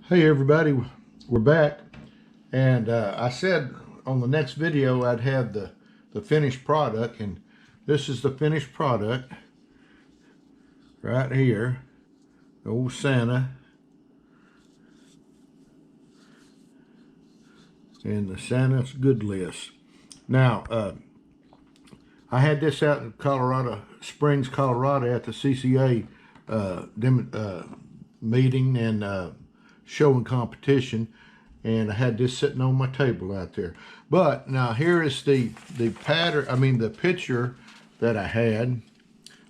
Hey everybody, we're back, and I said on the next video I'd have the finished product, and this is the finished product right here. Old Santa, and the Santa's good list. Now I had this out in Colorado Springs, Colorado at the CCA meeting and show and competition, and I had this sitting on my table out there. But now here is the pattern, the picture that I had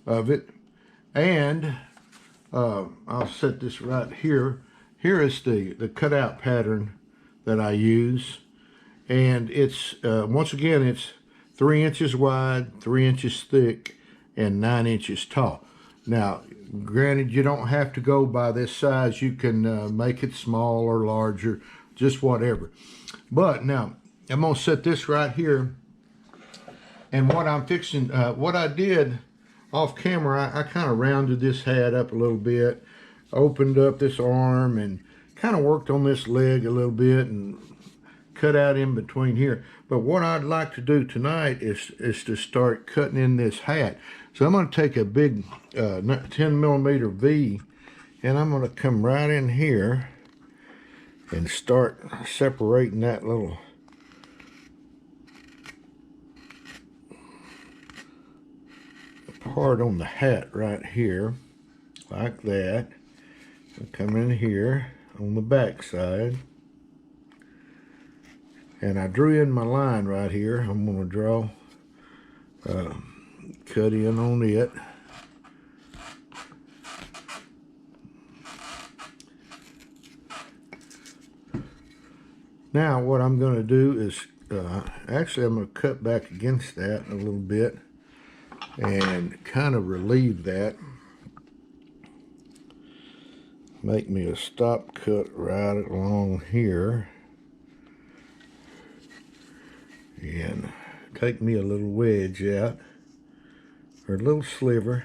of it, and I'll set this right here. Here is the cutout pattern that I use, and it's once again it's 3 inches wide, 3 inches thick, and 9 inches tall. Now, granted, you don't have to go by this size. You can make it small or larger, just whatever. But now, I'm going to set this right here. And what I'm fixing, what I did off camera, I kind of rounded this hat up a little bit, opened up this arm, and kind of worked on this leg a little bit and cut out in between here. But what I'd like to do tonight is to start cutting in this hat. So I'm going to take a big 10 millimeter V, and I'm going to come right in here and start separating that little part on the hat right here, like that. I'll come in here on the back side, and I drew in my line right here. I'm going to draw, cut in on it. Now what I'm going to do is, actually I'm going to cut back against that a little bit and kind of relieve that. Make me a stop cut right along here. And take me a little wedge out, or a little sliver.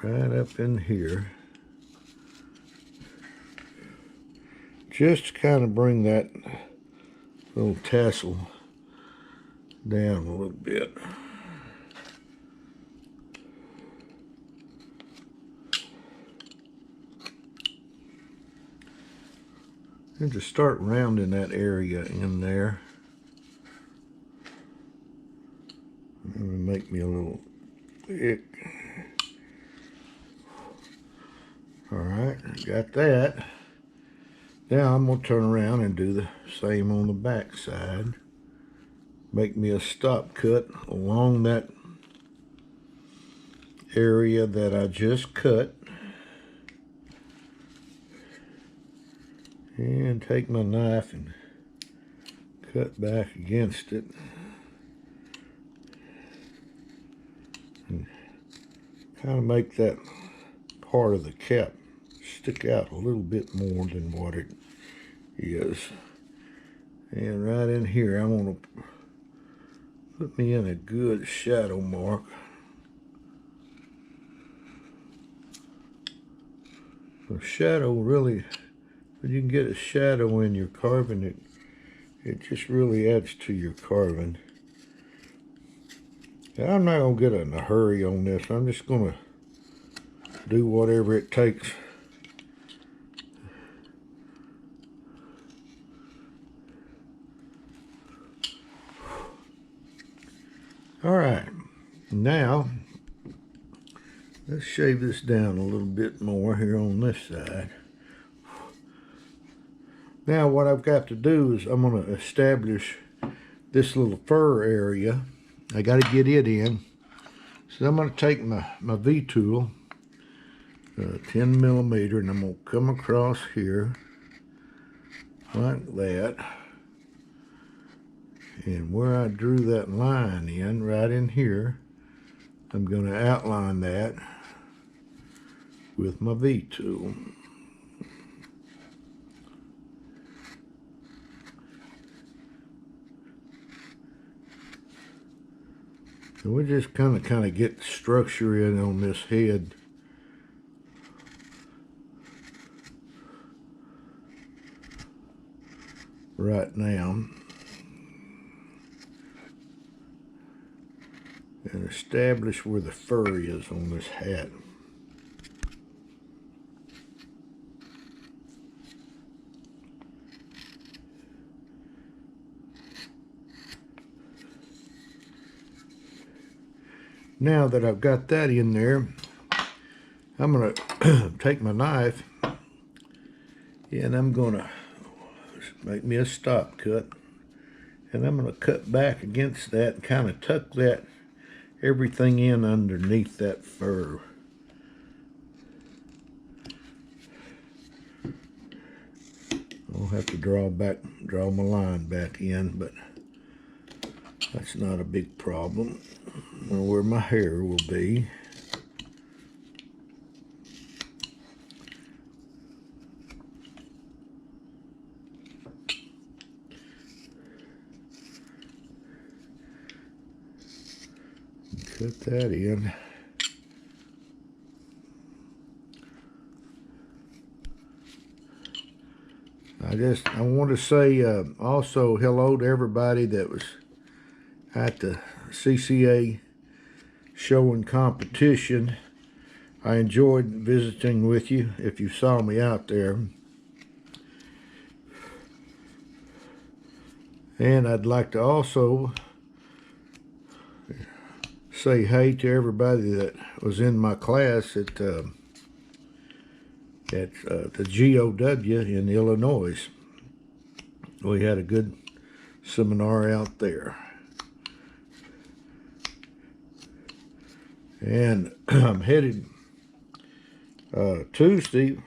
Right up in here. Just to kind of bring that little tassel down a little bit. And just start rounding that area in there. Make me a little thick. Alright, got that. Now I'm going to turn around and do the same on the back side. Make me a stop cut along that area that I just cut. And take my knife and cut back against it. And kind of make that part of the cap stick out a little bit more than what it is. And right in here, I'm going to put me in a good shadow mark. The shadow really, when you can get a shadow in your carving, it just really adds to your carving. Now, I'm not going to get in a hurry on this. I'm just going to do whatever it takes. Alright, now let's shave this down a little bit more here on this side. Now what I've got to do is I'm going to establish this little fur area. I got to get it in. So I'm going to take my V tool, 10 millimeter, and I'm going to come across here like that. And where I drew that line in, right in here, I'm going to outline that with my V tool. So we just kind of get structure in on this head right now and establish where the fur is on this hat. Now that I've got that in there, I'm going to take my knife and I'm going to make me a stop cut, and I'm going to cut back against that and kind of tuck that everything in underneath that fur. I'll have to draw my line back in, but that's not a big problem. I know where my hair will be. Cut that in. I want to say also hello to everybody that was at the CCA show and competition. I enjoyed visiting with you if you saw me out there. And I'd like to also say hey to everybody that was in my class at the GOW in Illinois. We had a good seminar out there. And I'm headed Tuesday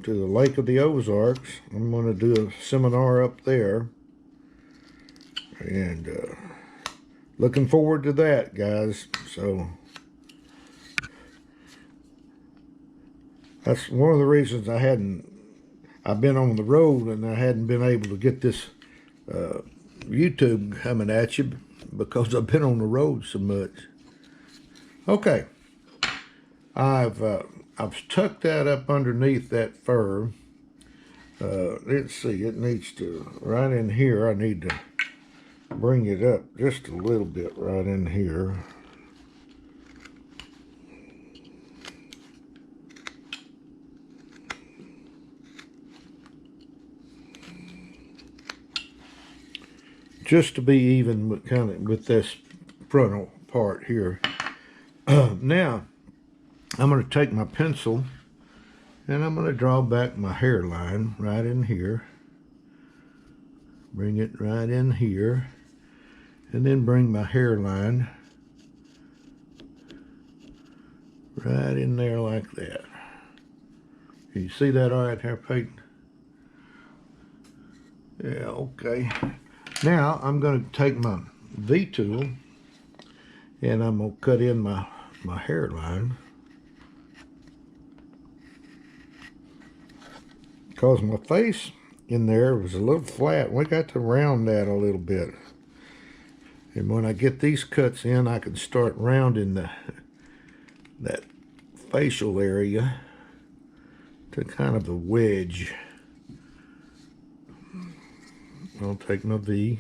to the Lake of the Ozarks. I'm going to do a seminar up there. And looking forward to that, guys. So that's one of the reasons I've been on the road and I hadn't been able to get this YouTube coming at you, because I've been on the road so much. Okay, I've tucked that up underneath that fur. Let's see, it needs to, right in here, I need to bring it up just a little bit right in here. Just to be even with this frontal part here. Now, I'm going to take my pencil and I'm going to draw back my hairline right in here. Bring it right in here. And then bring my hairline right in there like that. Can you see that all right there, Peyton? Yeah, okay. Now, I'm going to take my V-tool and I'm going to cut in my hairline. Because my face in there was a little flat. We got to round that a little bit. And when I get these cuts in, I can start rounding that facial area to kind of a wedge. I'll take my V,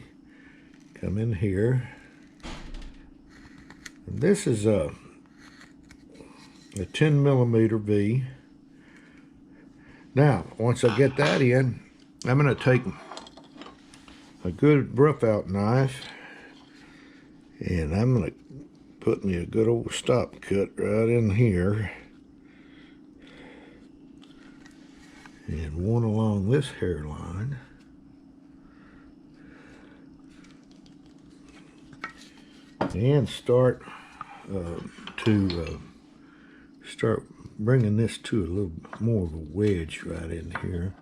come in here. And this is a 10mm V. Now, once I get that in, I'm going to take a good rough out knife and I'm going to put me a good old stop cut right in here. And one along this hairline. And start bringing this to a little more of a wedge right in here.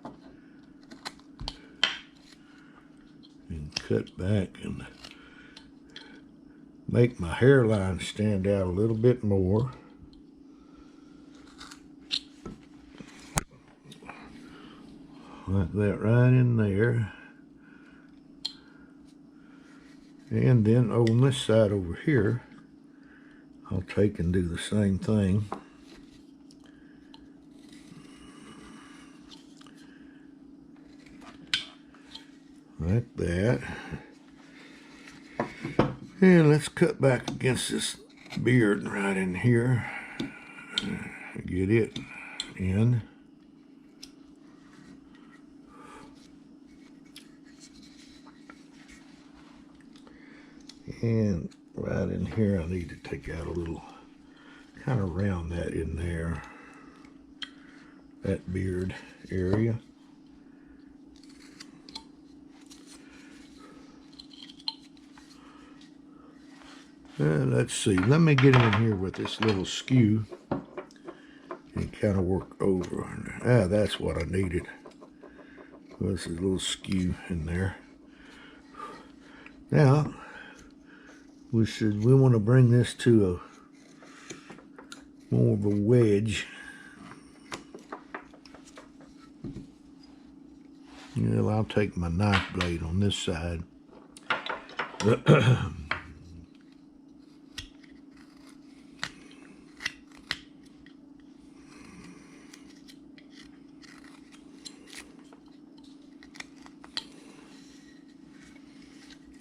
And cut back and make my hairline stand out a little bit more. Like that right in there. And then on this side over here, I'll take and do the same thing. like that. And let's cut back against this beard right in here. Get it in. And right in here, I need to take out a little, kind of round that in there, that beard area. Let's see, let me get in here with this little skew and kind of work over. That's what I needed. Was a little skew in there. Now, we want to bring this to a more of a wedge. Well, I'll take my knife blade on this side.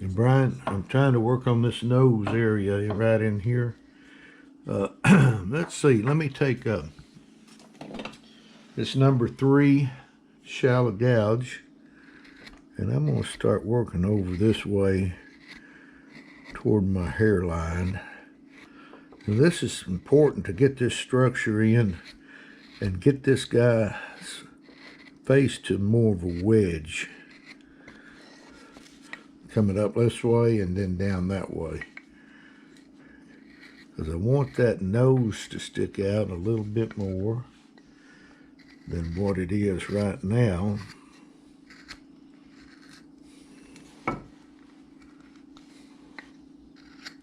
And Brian, I'm trying to work on this nose area right in here. Let's see, let me take this number 3 shallow gouge, and I'm going to start working over this way toward my hairline. Now, this is important to get this structure in and get this guy's face to more of a wedge. Coming up this way and then down that way. Because I want that nose to stick out a little bit more than what it is right now.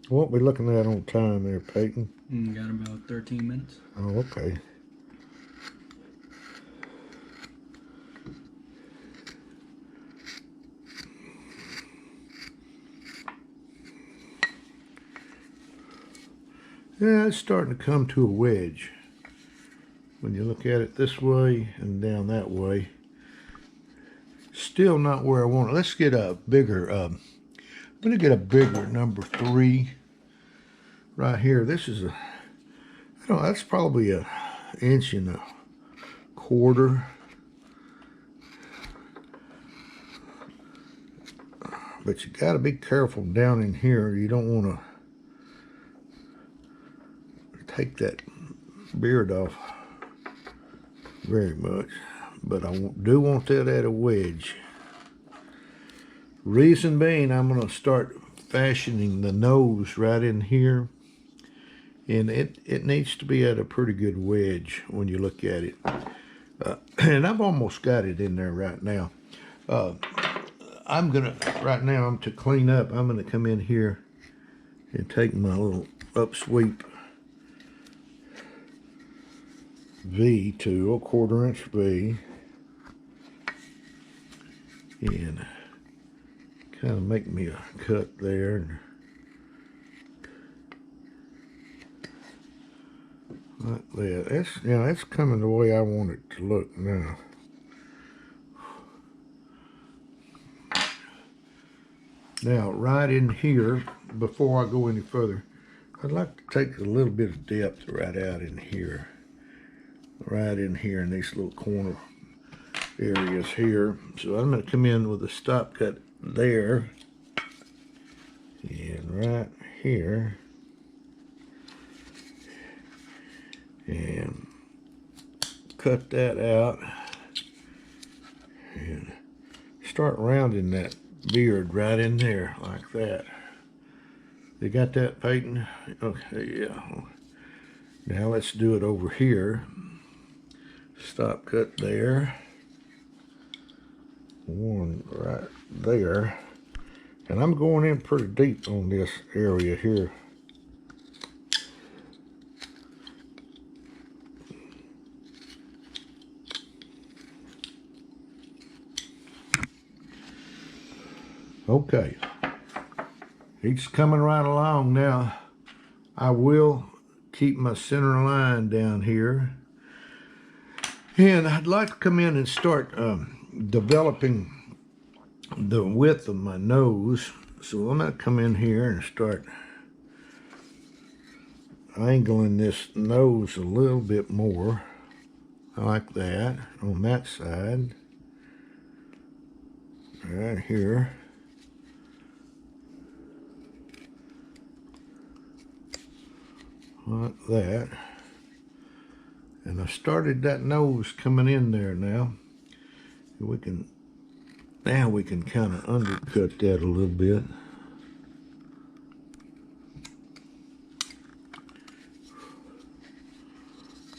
What we looking at on time there, Peyton? Got about 13 minutes. Oh, okay. Yeah, it's starting to come to a wedge. When you look at it this way and down that way. Still not where I want it. Let's get a bigger, I'm going to get a bigger number 3 right here. This is a, I don't know, that's probably an 1.25 inches. But you got to be careful down in here. You don't want to take that beard off very much, but I do want that at a wedge. Reason being, I'm going to start fashioning the nose right in here, and it needs to be at a pretty good wedge when you look at it. And I've almost got it in there right now. Right now, to clean up, I'm gonna come in here and take my little upsweep V tool, 1/4 inch V, and kind of make me a cut there. Like that. That's coming the way I want it to look now. Now, right in here, before I go any further, I'd like to take a little bit of depth right out in here. Right in here in these little corner areas here. So I'm going to come in with a stop cut there. And right here. And cut that out. And start rounding that beard right in there like that. You got that, Peyton? Okay, yeah. Now let's do it over here. Stop cut there. One right there. And I'm going in pretty deep on this area here. Okay, he's coming right along now. I will keep my center line down here. And I'd like to come in and start developing the width of my nose. So I'm going to come in here and start angling this nose a little bit more, like that, on that side, right here. Like that. And I started that nose coming in there now. Now we can kind of undercut that a little bit.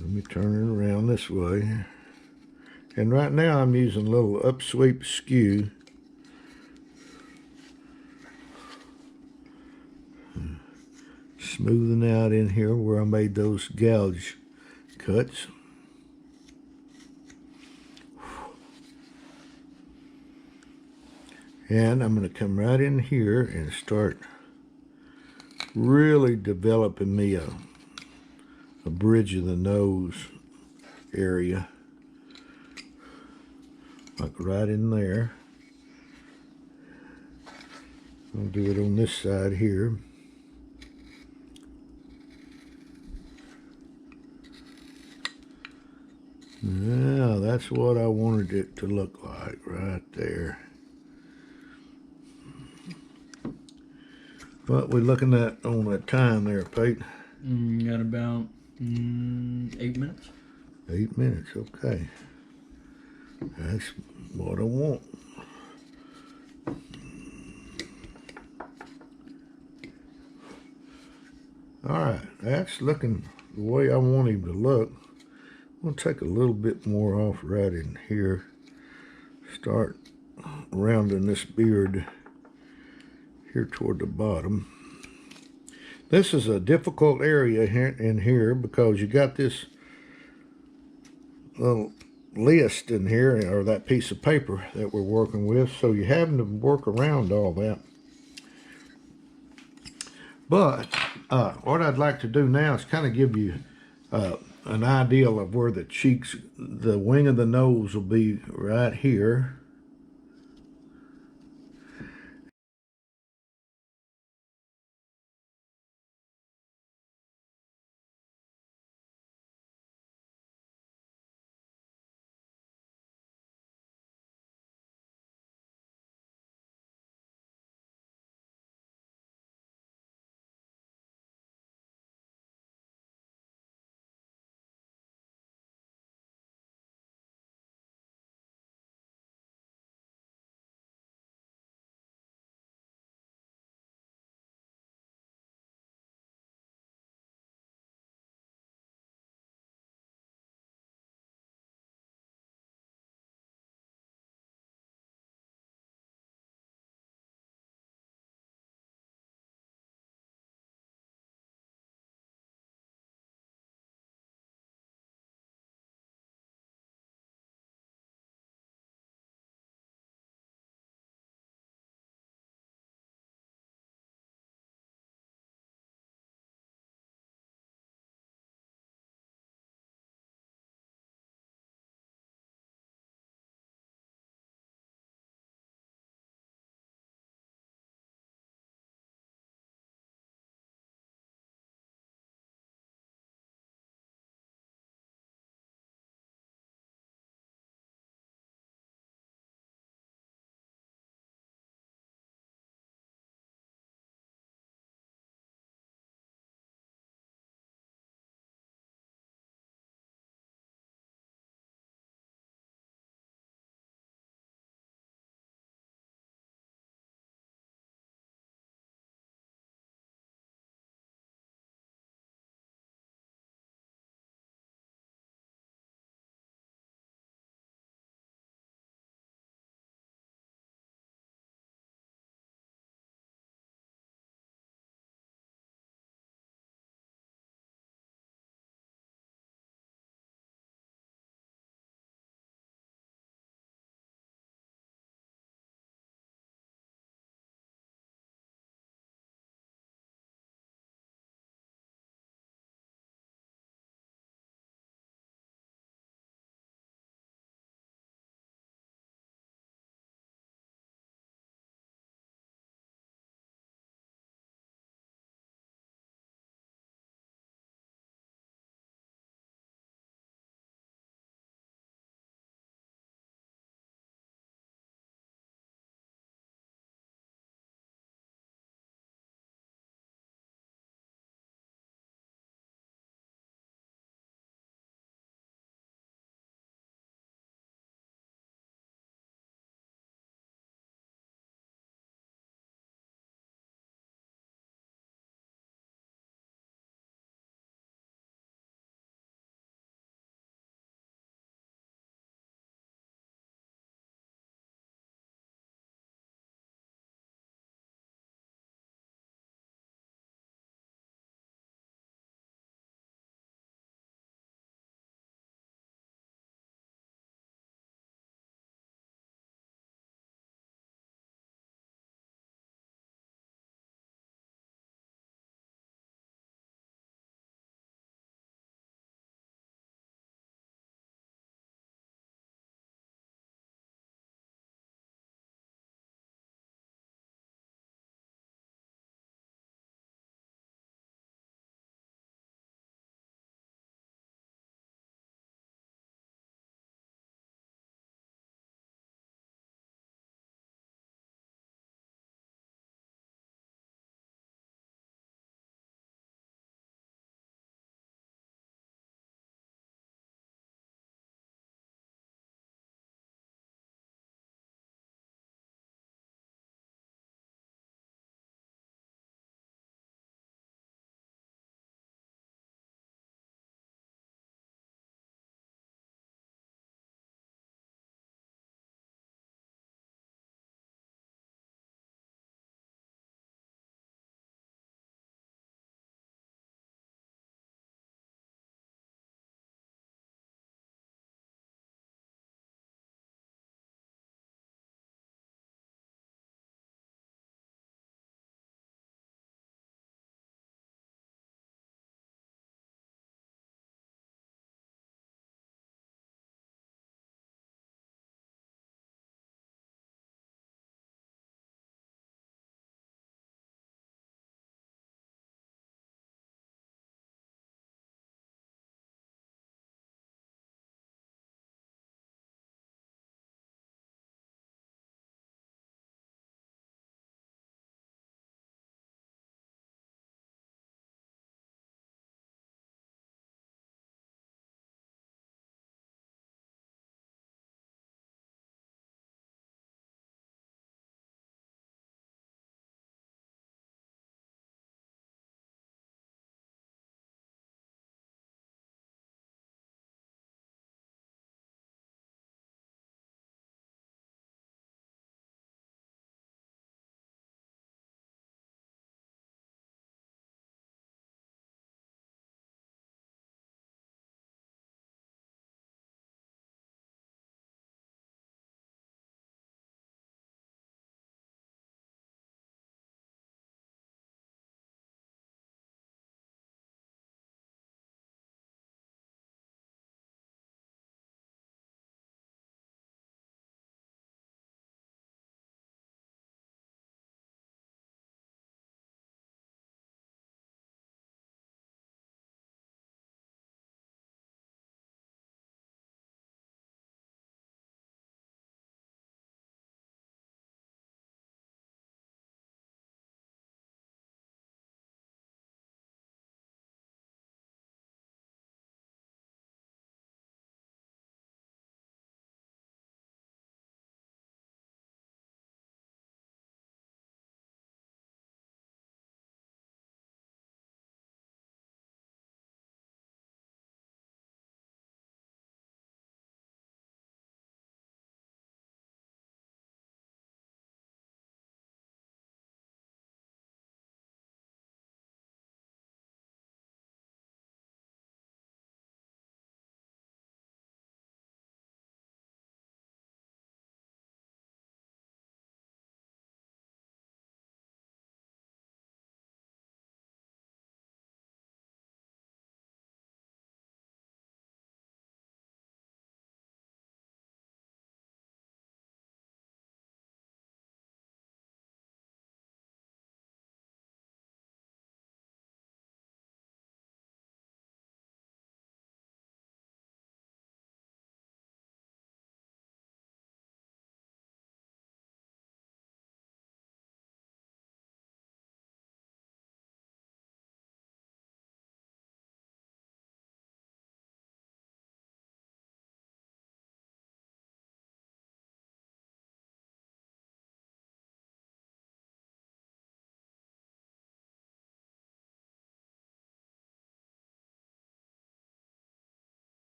Let me turn it around this way. And right now I'm using a little upsweep skew. Smoothing out in here where I made those gouge cuts. And I'm going to come right in here and start really developing me a bridge of the nose area. Like right in there. I'll do it on this side here. Now that's what I wanted it to look like right there. What we looking at on that time there, Pete? Got about 8 minutes. 8 minutes, okay. That's what I want. Alright, that's looking the way I want him to look. I'm going to take a little bit more off right in here. Start rounding this beard here toward the bottom. This is a difficult area in here because you got this little list in here, or that piece of paper that we're working with, so you're having to work around all that. But what I'd like to do now is kind of give you an idea of where the cheeks, the wing of the nose will be right here.